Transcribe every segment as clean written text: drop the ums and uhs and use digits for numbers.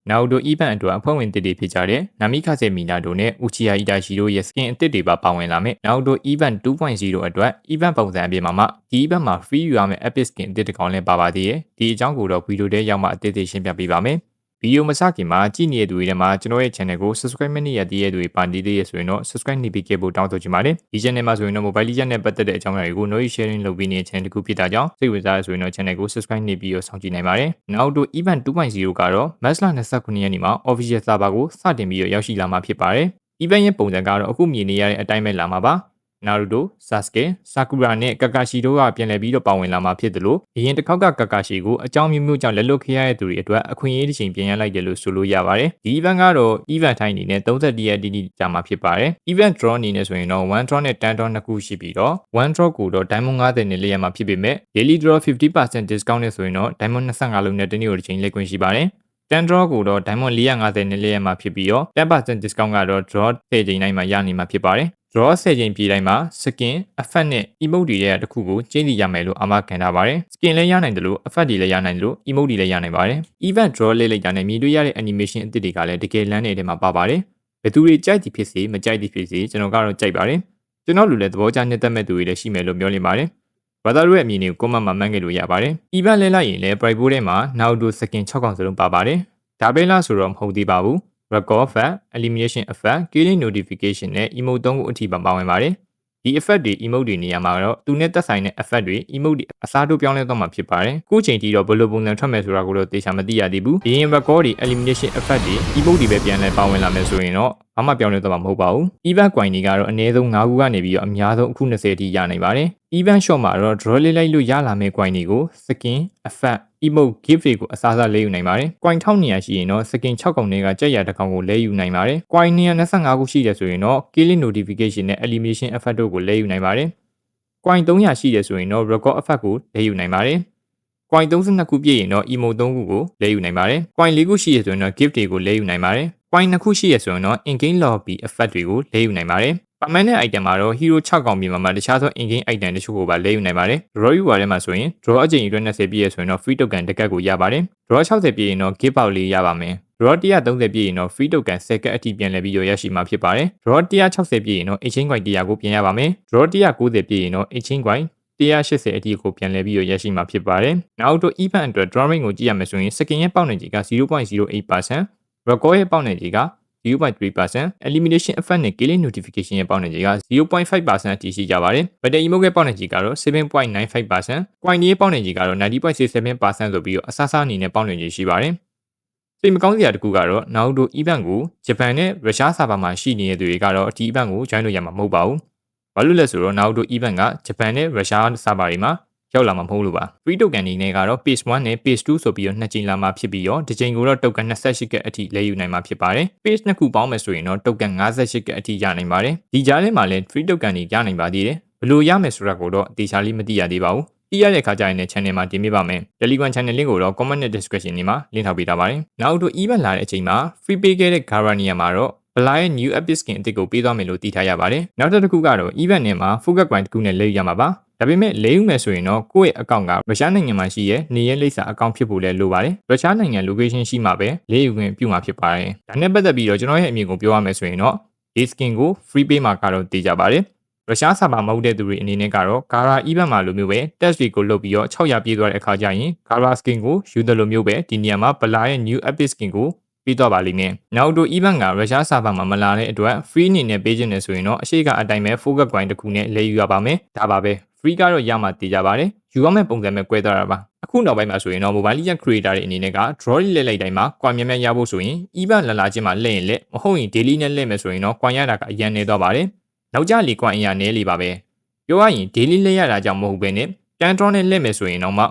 နောက်တို့ event အတွက်အဖွဲ့ဝင်တစ်တွေဖြစ်ကြတဲ့နာမီခါဆေမီနာတို့နဲ့ Uchiha Itachi တို့ရဲ့ skin အသစ်တွေပါပါဝင်လာမယ်။နောက်တို့ event 2.0 အတွက် event ပုံစံအပြင်မှာဒီ event မှာ free ယူရမယ့် epic skin အသစ်တစ်ကောင်လည်းပါပါသေးတယ်။ဒီအကြောင်းကိုတော့ဗီဒီယိုထဲရောက်မှအသေးသေးရှင်းပြပေးပါမယ်။ဗီဒီယိုမစခင်မှာကြည့်နေတဲ့သူတွေထဲမှာကျွန်တော်ရဲ့ channel ကို subscribe မလုပ်ရသေးတဲ့သူတွေပါနေသေးရဆိုရင်တော့ subscribe နှိပ်ပေးခဲ့ဖို့တောင်းဆိုချင်ပါတယ်။ဒီ channel မှာဆိုရင်တော့ mobile legend နဲ့ပတ်သက်တဲ့အကြောင်းအရာတွေကို noise sharing လုပ်ပေးနေတဲ့ channel တစ်ခုဖြစ်တာကြောင့်စိတ်ဝင်စားရဆိုရင်တော့ channel ကို subscribe နှိပ်ပြီးတော့စောင့်ကြည့်နိုင်ပါတယ်။နောက်တို့ event 2.0 ကတော့ March 29 ရက်နေ့မှာ official server ကိုစတင်ပြီးတော့ရောက်ရှိလာမှာဖြစ်ပါတယ်။ event ရဲ့ပုံစံကတော့အခုမြင်နေရတဲ့အတိုင်းပဲလာမှာပါ။နာရူတို Sasuke, Sakura နဲ့ Kakashi တို့ကပြန်လည်ပြီးတော့ပါဝင်လာမှာဖြစ်တယ်လို့အရင်တစ်ခေါက်က Kakashi ကိုအကြောင်းမျိုးမျိုးကြောင့်လက်လွတ်ခဲ့ရတဲ့သူတွေအတွက်အခွင့်အရေးတစ်ချိန်ပြန်ရလိုက်တယ်လို့ဆိုလို့ရပါတယ်။ဒီ event ကတော့ event တိုင်းအနေနဲ့31ရက်တိတိကြာမှာဖြစ်ပါတယ်။ event draw အနေနဲ့ဆိုရင်တော့1 draw နဲ့10 draw နှစ်ခုရှိပြီးတော့1 draw ကိုတော့ diamond 50နဲ့လက်ရမှာဖြစ်ပေမဲ့ daily draw 50% discount နဲ့ဆိုရင်တော့ diamond 25လုံးနဲ့တစ်နေ့ကိုတစ်ချိန်လက်ခွင့်ရှိပါတယ်။10 draw ကိုတော့ diamond 450နဲ့လက်ရမှာဖြစ်ပြီးတော့ 10% discount ကတော့ draw 10ချိန်တိုင်းမှာရနေမှာဖြစ်ပါတယ်။ draw 10ချိန်ပြေးတိုင်းမှာ skin, effect နဲ့ emote တွေရဲ့တစ်ခုကိုကျင်းစီရမယ်လို့အာမခံထားပါတယ်။ skin လည်းရနိုင်တယ်လို့ effect တွေလည်းရနိုင်တယ်လို့ emote တွေလည်းရနိုင်ပါတယ်။ event draw လေးလိုက်တာနဲ့မြင်တွေ့ရတဲ့ animation အသစ်တွေကလည်းတကယ်လမ်းနေတဲ့မှာပါပါတယ်။ဘယ်သူတွေကြိုက်သည်ဖြစ်စေမကြိုက်သည်ဖြစ်စေကျွန်တော်ကတော့ကြိုက်ပါတယ်။ကျွန်တော်လူလည်းသဘောကျနှစ်သက်မဲ့သူတွေလည်းရှိမယ်လို့ပြောနေပါတယ်။ဘာသာတို့ရဲ့အမြင်တွေကို comment မှာမှန်းခဲ့လို့ရပါတယ်။ event လဲလိုက်ရင်လည်း private ထဲမှာ Naruto skin 6 ကောင်စလုံးပါပါတယ်။ဒါပဲလားဆိုတော့မဟုတ်သေးပါဘူး။ record effect, elimination effect, killing notification နဲ့ emote 3ခုအထိပါဝင်ပါတယ်။ဒီ effect တွေ emote တွေနေရာမှာတော့သူနဲ့သက်ဆိုင်တဲ့ effect တွေ emote တွေအစားထိုးပြောင်းလဲသွားမှာဖြစ်ပါတယ်။ခုချိန်ထိတော့ဘယ်လိုပုံစံထွက်မယ်ဆိုတာကိုတော့သေချာမသိရသေးဘူး။ဒီရင် record တွေ elimination effect တွေ emote တွေပဲပြန်လဲပါဝင်လာမယ်ဆိုရင်တော့ဘာမှပြောင်းလဲသွားမှာမဟုတ်ပါဘူး။ event coin တွေကတော့အနည်းဆုံး9ခုကနေပြီးတော့အများဆုံးအခု20အထိရနိုင်ပါတယ်။ event shop မှာတော့ draw လေးလိုက်လို့ရလာမယ့် coin တွေကို skin, effect, emote, gift တွေကိုအစားအစာလဲယူနိုင်ပါတယ်။ coin 1200ရှိရင်တော့ skin 6ကောင်တွေကကြက်ရတစ်ကောင်ကိုလဲယူနိုင်ပါတယ်။ coin 225ခုရှိတယ်ဆိုရင်တော့ killing notification နဲ့ elimination effect တို့ကိုလဲယူနိုင်ပါတယ်။ coin 300ရှိတယ်ဆိုရင်တော့ record effect ကိုလဲယူနိုင်ပါတယ်။ coin 32ခုပြည့်ရင်တော့ emote 3ခုကိုလဲယူနိုင်ပါတယ်။ coin 4ခုရှိရဆိုရင်တော့ gift တွေကိုလဲယူနိုင်ပါတယ်။ coin 2ခုရှိရဆိုရင်တော့ in-game lobby effect တွေကိုလဲယူနိုင်ပါတယ်။ permanent item မှာတော့ hero 6ကောင်ပြင်မှာတခြားသော in-game item တချို့ကိုပါလဲယူနိုင်ပါတယ်။ draw reward ထဲမှာဆိုရင် draw အကြိမ်20ပြည့်ရဆိုရင်တော့ free token တစ်ကတ်ကိုရပါတယ်။ draw 60ပြည့်ရင်တော့ gift box လေးရပါမယ်။ draw 130ပြည့်ရင်တော့ free token 10ကတ်အထိပြန်လည်ပြီးတော့ရရှိမှာဖြစ်ပါတယ်။ draw 160ပြည့်ရင်တော့ exchange coin 100ကိုပြန်ရပါမယ်။ draw 190ပြည့်ရင်တော့ exchange coin 180အထိကိုပြန်လည်ပြီးတော့ရရှိမှာဖြစ်ပါတယ်။နောက်တော့ event အတွက် draw rate ကိုကြည့်ရမယ်ဆိုရင် skin ရဲ့ပေါက်နယ်ကြီးက 0.08%, record ရဲ့ပေါက်နယ်ကြီးက 0.3%, elimination effect နဲ့ killing notification ရဲ့ပေါက်နယ်ကြီးက 0.5% အထိရှိကြပါတယ်။ battle emote ရဲ့ပေါက်နယ်ကြီးကတော့ 7.95%, coin ရဲ့ပေါက်နယ်ကြီးကတော့ 90.67% ဆိုပြီးတော့အစားအနေနဲ့ပေါက်နယ်ကြီးရှိပါတယ်။စိတ်မကောင်းစရာတစ်ခုကတော့ Naruto event ကိုဂျပန်နဲ့ရုရှားဆာဗာမှာရှိနေတဲ့သူတွေကတော့ဒီ event ကို join လို့ရမှာမဟုတ်ပါဘူး။ဘာလို့လဲဆိုတော့ Naruto event ကဂျပန်နဲ့ရုရှားဆာဗာတွေမှာရောက်လာမှာမဟုတ်လို့ပါ။ free token အနေနဲ့ကတော့ page 1နဲ့ page 2ဆိုပြီးတော့နှစ်ကြိမ်လာမှာဖြစ်ပြီးတော့ဒီကြိမ်ကိုတော့ token 28ကတ်အထိလဲယူနိုင်မှာဖြစ်ပါတယ်။ page နှစ်ခုပေါင်းမယ်ဆိုရင်တော့ token 58ကတ်အထိရနိုင်ပါတယ်။ဒီကြားထဲမှာလည်း free token တွေရနိုင်ပါသေးတယ်။ဘယ်လိုရမယ်ဆိုတာကိုတော့တေချာလေးမသိရသေးပါဘူး။သိရတဲ့အခါကျရင်လည်း channel မှာတင်ပြပါမယ်။ Telegram channel link ကိုတော့ comment နဲ့ description တွေမှာ link ထားပေးထားပါတယ်။နောက်တော့ event လာတဲ့အချိန်မှာ free ပေးခဲ့တဲ့ Garania မှာတော့ဘလာရဲ့ new epic skin အသစ်ကိုပေးသွားမယ်လို့သိထားရပါတယ်။နောက်တစ်ခုကတော့ event နဲ့မှာ focus coin တစ်ခုနဲ့လဲယူရမှာပါ။ဒါပေမဲ့လဲယူမယ်ဆိုရင်တော့ကိုယ့်ရဲ့ account ကရုရှားနိုင်ငံမှာရှိရဲ့နေရဲလိပ်စာ account ဖြစ်ဖို့လဲလိုပါတယ်။ရုရှားနိုင်ငံ location ရှိမှပဲလဲယူခွင့်ပြုမှာဖြစ်ပါတယ်။ဒါနဲ့ပတ်သက်ပြီးတော့ကျွန်တော်ရဲ့အမြင်ကိုပြောရမယ်ဆိုရင်တော့ဒီ skin ကို free ပေးမှာကတော့သိကြပါတယ်။ရုရှားဆာဗာမဟုတ်တဲ့သူတွေအနေနဲ့ကတော့ Gara event မှာလိုမျိုးပဲ test တွေကိုလုပ်ပြီးတော့600ပြေးသွားတဲ့အခါကျရင် Gara skin ကိုယူတယ်လို့မျိုးပဲဒီနေရာမှာဘလာရဲ့ new epic skin ကိုပြီးတော့ပါလိမ့်မယ်။နောက်တော့ event ကရုရှားဆာဗာမှာမလာတဲ့အတွက် free အနေနဲ့ပေးခြင်းနဲ့ဆိုရင်တော့အရှိကအတိုင်းပဲ focus coin တစ်ခုနဲ့လဲယူရပါမယ်။ဒါပါပဲ။ free ကတော့ရမှသိကြပါတယ်။ယူရမယ့်ပုံစံပဲကွဲသွားတာပါ။အခုနောက်ပိုင်းမှာဆိုရင်တော့ mobile legend creator တွေအနေနဲ့က draw လဲလိုက်တိုင်းမှာ coin များများရဖို့ဆိုရင် event လာချင်းမှာလဲရင်လဲမဟုတ်ရင် daily နဲ့လဲမယ်ဆိုရင်တော့ coin ရတာကအရင်နေသွားပါတယ်။နောက်ကြလေ coin အရာနဲလေးပါပဲ။ပြောရရင် daily လဲရတာကြောင့်မဟုတ်ဘဲနဲ့10 draw နဲ့လဲမယ်ဆိုရင်တော့မှ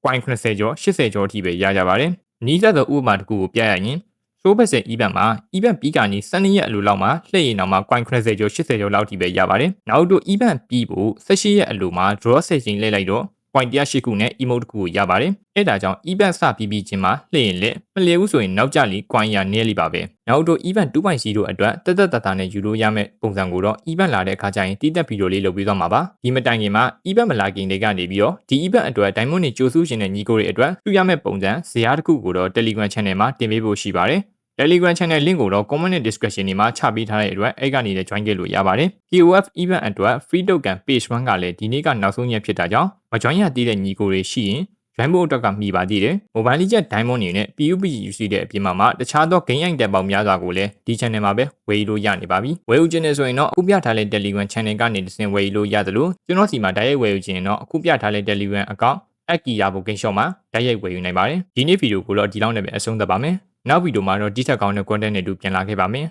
coin 80ကျော်80ကျော်အထိပဲရကြပါတယ်။နီးစပ်သောဥပမာတစ်ခုကိုပြရရင်ဆိုးဘက်ဆယ် event မှာ event ပြီးကနေ12ရက်အလိုလောက်မှာလှည့်ရင်တော့မှ coin 80ကျော်80ကျော်လောက်ထိပဲရပါတယ်။နောက်တော့ event ပြီးဖို့18ရက်အလိုမှာ draw 10ချိန်လဲလိုက်တော့ point 108ခုနဲ့ emote တစ်ခုကိုရပါတယ်အဲ့ဒါကြောင့် event စပြီးပြီးချင်းမှာလှည့်ရင်လက်မလျေဘူးဆိုရင်နောက်ကျလီ coin ရနည်းလိပါပဲနောက်တော့ event 2.0အတွက်တက်တက်တာနဲ့ယူလို့ရမယ့်ပုံစံကိုတော့ event လာတဲ့အခါကျရင်တည်တက်ဗီဒီယိုလေးလုပ်ပြီးသွားမှာပါဒီမတိုင်ခင်မှာ event မလာခင်တွေကနေပြီးတော့ဒီ event အတွက် diamond တွေကြိုးစုရှင်တဲ့ညီကိုတွေအတွက်ပြရမယ့်ပုံစံဇာတ်တစ်ခုကိုတော့ Telegram channel မှာတင်ပေးဖို့ရှိပါတယ်Telegram channel link ကိုတော့ comment နဲ့ description တွေမှာချပေးထားတဲ့အတွက်အဲ့ကနေလည်း join ခဲ့လို့ရပါတယ် KOF event အတွက် free token page 1ကလည်းဒီနေ့ကနောက်ဆုံးရက်ဖြစ်တာကြောင့်မ join ရသေးတဲ့ညီကိုတွေရှိရင် join ဖို့အတွက်ကမှီပါသေးတယ် Mobile Legends Diamond တွေနဲ့ PUBG ယူစီတဲ့အပြင်မှာတခြားသော game ရိုက်တဲ့ပေါင်းများစွာကိုလည်းဒီ channel မှာပဲဝယ်လို့ရနေပါပြီဝယ်ယူခြင်းနဲ့ဆိုရင်တော့အခုပြထားတဲ့ Telegram channel ကနေတစ်ဆင့်ဝယ်လို့ရသလိုကျွန်တော်စီမှာတိုက်ရိုက်ဝယ်ယူခြင်းတော့အခုပြထားတဲ့ Telegram account အကီယာဘိုဂိမ်းရှော့မှာတိုက်ရိုက်ဝယ်ယူနိုင်ပါတယ်ဒီနေ့ဗီဒီယိုကိုတော့ဒီလောက်နဲ့ပဲအဆုံးသတ်ပါမယ်နောက်ဗီဒီယိုမှာတော့ဒီထက်ကောင်းတဲ့ content တွေတူပြန်လာခဲ့ပါမယ်